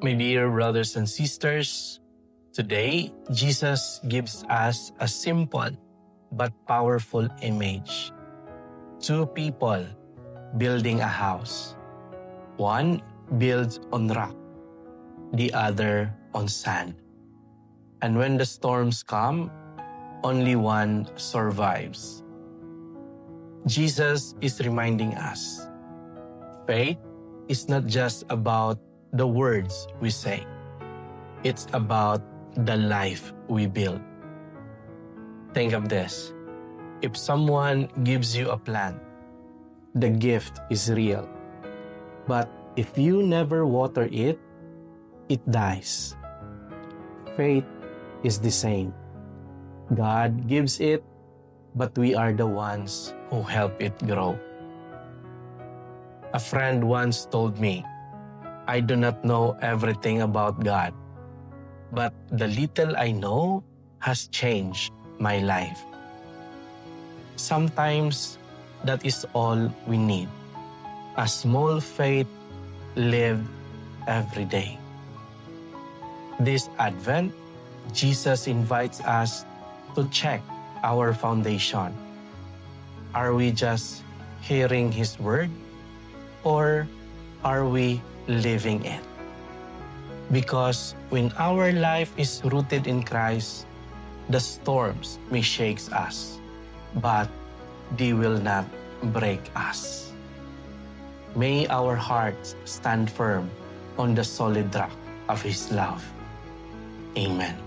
My dear brothers and sisters, today Jesus gives us a simple but powerful image. Two people building a house. One builds on rock, the other on sand. And when the storms come, only one survives. Jesus is reminding us, faith is not just about the words we say. It's about the life we build. Think of this. If someone gives you a plant, the gift is real. But if you never water it, it dies. Faith is the same. God gives it, but we are the ones who help it grow. A friend once told me, I do not know everything about God, but the little I know has changed my life. Sometimes that is all we need. A small faith lived every day. This Advent, Jesus invites us to check our foundation. Are we just hearing His word, or are we living it? Because when our life is rooted in Christ, the storms may shake us, but they will not break us. May our hearts stand firm on the solid rock of His love. Amen.